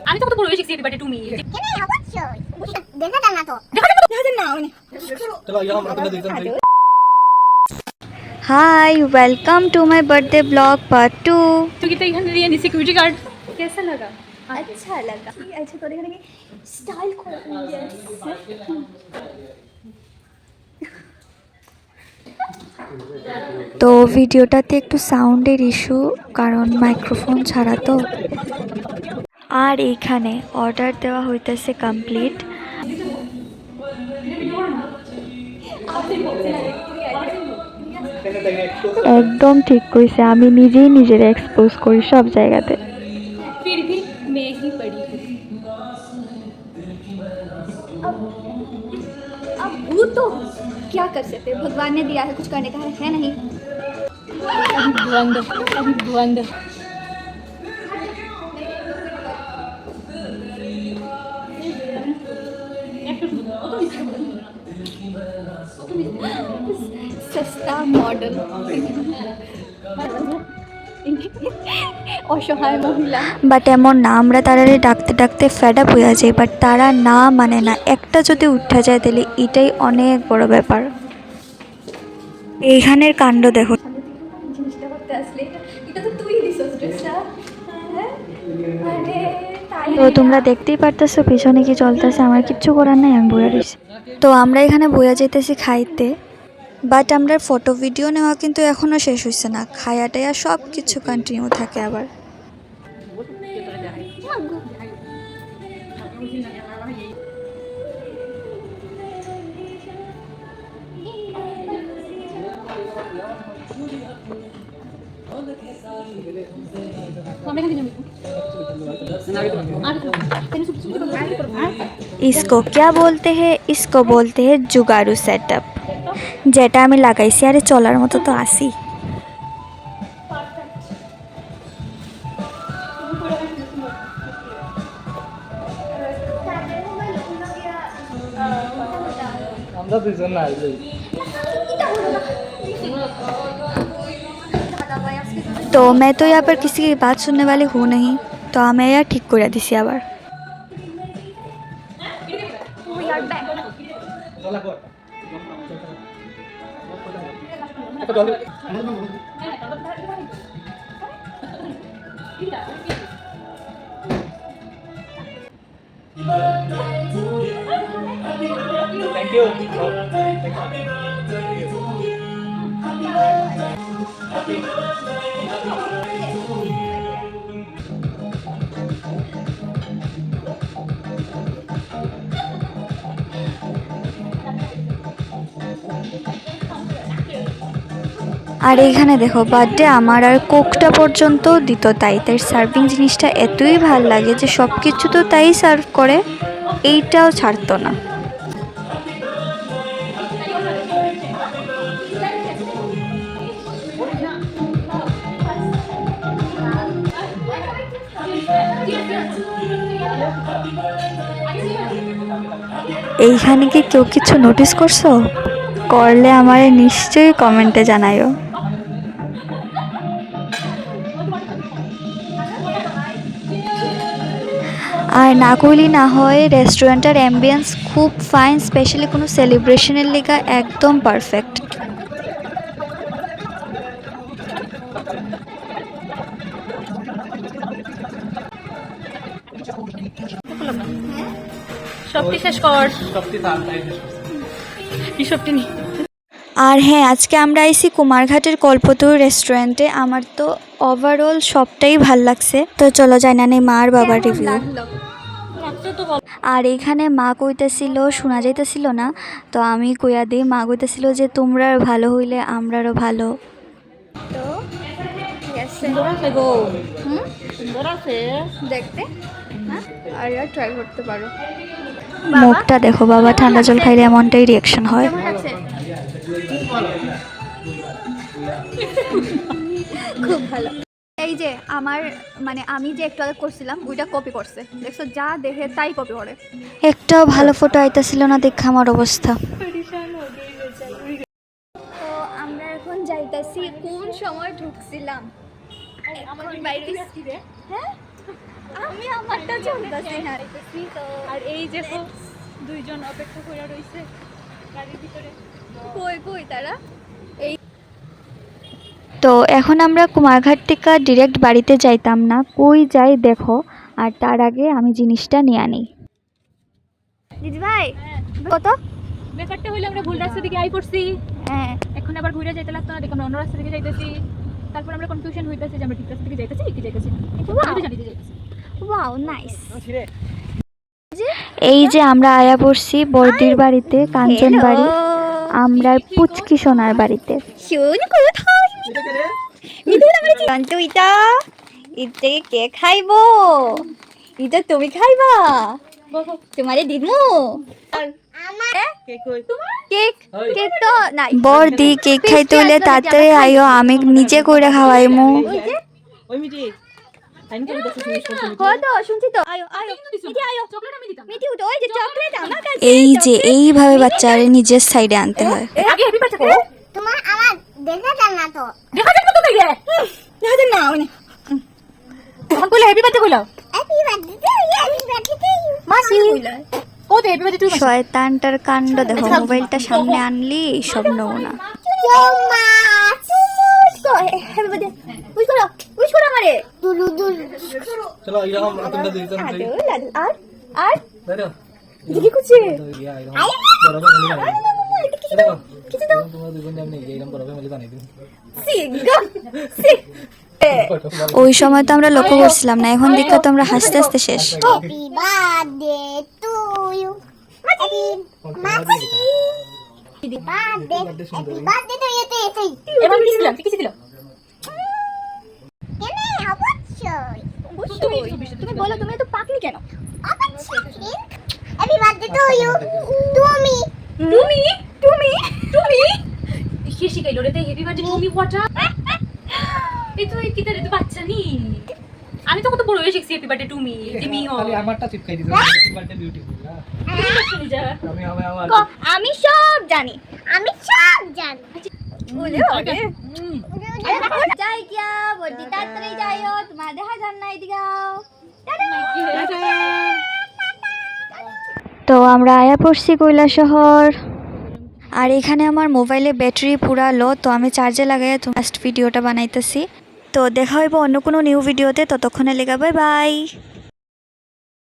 আমি তো কত বড় শিখছি বাট তুমি দেখা যান না তো না hi welcome to my birthday blog part 2। तो कितना इधर लिए नी सिक्योरिटी गार्ड कैसा लगा? अच्छा लगा। अच्छा तो देखने की स्टाइल को তো ভিডিওটাতে একটু সাউন্ডের ইস্যু, কারণ মাইক্রোফোন ছাড়া তো। আর এইখানে অর্ডার দেওয়া হইতেছে কমপ্লিট। একদম ঠিক কইছে, আমি নিজেই নিজের এক্সপোজ করি সব জায়গাতে। फिर भी मैं ही बड़ी हूँ। अब भूत तो क्या कर सकते, भगवान ने दिया है, कुछ करने का है नहीं। अभी बंद सस्ता मॉडल অসহায় মহিলা। বাট এমন না, আমরা তারারে ডাকতে ডাকতে ফেড আপ হয়ে যাই, বাট তারা না মানে না। একটা যদি উঠা যায় তাহলে এটাই অনেক বড় ব্যাপার। এইখানের কাণ্ড দেখো। তো তোমরা দেখতেই পারতেছো পিছনে কি চলতেছে, আমার কিচ্ছু করার নাই, আমি বইয়া রয়েছি। তো আমরা এখানে বইয়া যেতেছি খাইতে, বাট আমরা ফটো ভিডিও নেওয়া কিন্তু এখনও শেষ হয়েছে না। খায়া টায়া সব কিছু কন্টিনিউ থাকে আবার। इसको क्या बोलते हैं? इसको बोलते हैं जुगाड़ू सेटअप। যেটা আমি লাগাইছি, আরে চলার মতো তো আসি। तो मैं तो यहाँ पर किसी की बात सुनने वाली हूँ नहीं, तो मैं यार ठीक कर दी आबार। Thank you. আর এইখানে দেখো বার্থডে আমার আর কোকটা পর্যন্ত দিত তাই। তাই সার্ভিং জিনিসটা এতই ভাল লাগে যে সব কিছু তো তাই সার্ভ করে, এইটাও ছাড়তো না। এইখানে কি কেউ কিছু নোটিস করছো? করলে আমারে নিশ্চয়ই কমেন্টে জানাইও। আর না কইলি না হয়, রেস্টুরেন্টের অ্যাম্বিয়েন্স খুব ফাইন, স্পেশালি কোনো সেলিব্রেশনের লেগা একদম পারফেক্ট। সবটি শেষ কর, সবটি থাক কি সবটি নি। আর হ্যাঁ, আজকে আমরা আইছি কুমারঘাটের কল্পতরু রেস্টুরেন্টে। আমার তো ওভারঅল সবটাই ভাল লাগছে। তো চলো যাই না নেই মা আর বাবার রিভিউ। আর এখানে মা কইতেছিল, শোনা যাইতেছিল না, তো আমি কইয়া দিই। মা কইতেছিল যে তোমরা ভালো হইলে আমরারও ভালো। তো দেখতে আর ট্রাই করতে পারো। মুখটা দেখো বাবা, ঠান্ডা জল খাইলে এমনটাই রিয়াকশন হয়। খুব ভালো। এই যে আমার মানে আমি যে একটু আগে করছিলাম ওইটা কপি করছে, দেখছো? যা দেখে তাই কপি করে। একটাও ভালো ফটো আইতাছিল না, দেখা আমার অবস্থা। তো আমরা এখন যাইতাছি, কোন সময় ঢুকছিলাম আমার বাইরে আসছি রে। হ্যাঁ আমি আমারটা চলতেছে না আর এই যে দুইজন অপেক্ষা করে রইছে গাড়ির ভিতরে। কই কই তারা? তো এখন আমরা কুমারঘাট থেকে ডিরেক্ট বাড়িতে যাইতাম না, কই যাই দেখো। আর তার আগে আমি জিনিসটা নিয়ে আনি। দিদি ভাই কত ব্যাপারটা হইলো আমরা ভুল রাস্তা দিকে আই পড়ছি। হ্যাঁ এখন আবার ঘুরে যাইতে লাগতো না, দেখো আমরা অন্য রাস্তা দিকে যাইতেছি। তারপর আমরা কনফিউশন হইতাছে যে আমরা ঠিক রাস্তা দিকে যাইতেছি কি যাইতেছি না। আমি তো জানি যে যাইতেছি। Wow nice. এই যে আমরা আয়া পড়ছি বর্দির বাড়িতে, কাঞ্চন বাড়ি, আমরা পুচকি সোনার বাড়িতে। শুন কোথায় এটা কে রে? ইদু আমরা জানতো এটা ইতে কে খাইবো? এটা তুমি খাইবা? তোমারে দিমু আমার কেক কই তোমার কেক কেক তো নাই। বর্দি কেক খাইতে হলে তাতে আইও, আমি নিজে করে খাওয়াইমু। ওই মিটি টাইম করে দছ মিনিট করতে কত শুনছি তো আয়ো আয়ো মিটি আয়ো চকলেট আমি দিতাম মিটি উঠো ওই যে চকলেট আমার কাছে এই যে এইভাবে বাচ্চারে নিজের সাইডে আনতে হয়। আগে হ্যাপি বার্থডে করো তোমার আমার দেখা যান না তো দেখা যান তো দেখে দেখা যান না মানে তখন কইলে হ্যাপি বার্থডে কইলো হ্যাপি বার্থডে মাসি ও দে হ্যাপি বার্থডে টু শয়তানটার কাণ্ড দেখো, মোবাইলটা সামনে আনলি সব নেবো না। হ্যাপি বার্থডে উইশ করো আমারে দুলু দুলু চলো এরকম তোমরা দুইজন লাডু লাডু আর দাঁড়াও দিদি কুচি ইয়া এরকম বড় ফ্যামিলি বানাই কিছু দাও তোমরা দুইজন এমনি এরকম বড় ফ্যামিলি বানাই দিন সিগা সিগ ওই সময় তো আমরা লক্ষ্য করছিলাম না, এখন দেখা তো আমরা হাসতে হাসতে শেষ। Happy birthday to you happy birthday birthday তো এতে এতেই এবার কি দিলাম কি দিলাম কেন অবশ্যই তুমি বলো তুমি তো পাকনি কেন অবশ্যই হ্যাপি বার্থডে টু ইউ তুমি তুমি তুমি তুমি কি শিখাইলো রে হ্যাপি বার্থডে তুমি কোয়াটা এই তো কি তারে তো বাচ্চা নি আমি তো কত বড় হয়ে শিখছি হ্যাপি বার্থডে টু মি যে মি হো খালি আমারটা চিপকাই দিছো হ্যাপি বার্থডে বিউটিফুল আমি সব জানি বলে হবে যাই কিয়া বড়ি তাড়াতাড়ি যাইও তোমার দেখা যান না এদিকে আও তো আমরা আয়া পড়ছি কৈলাসহর। আর এখানে আমার মোবাইলে ব্যাটারি পুরা লো, তো আমি চার্জে লাগাইয়া তো লাস্ট ভিডিওটা বানাইতেছি। তো দেখা হইব অন্য কোনো নিউ ভিডিওতে, ততক্ষণে লেগা বাই বাই।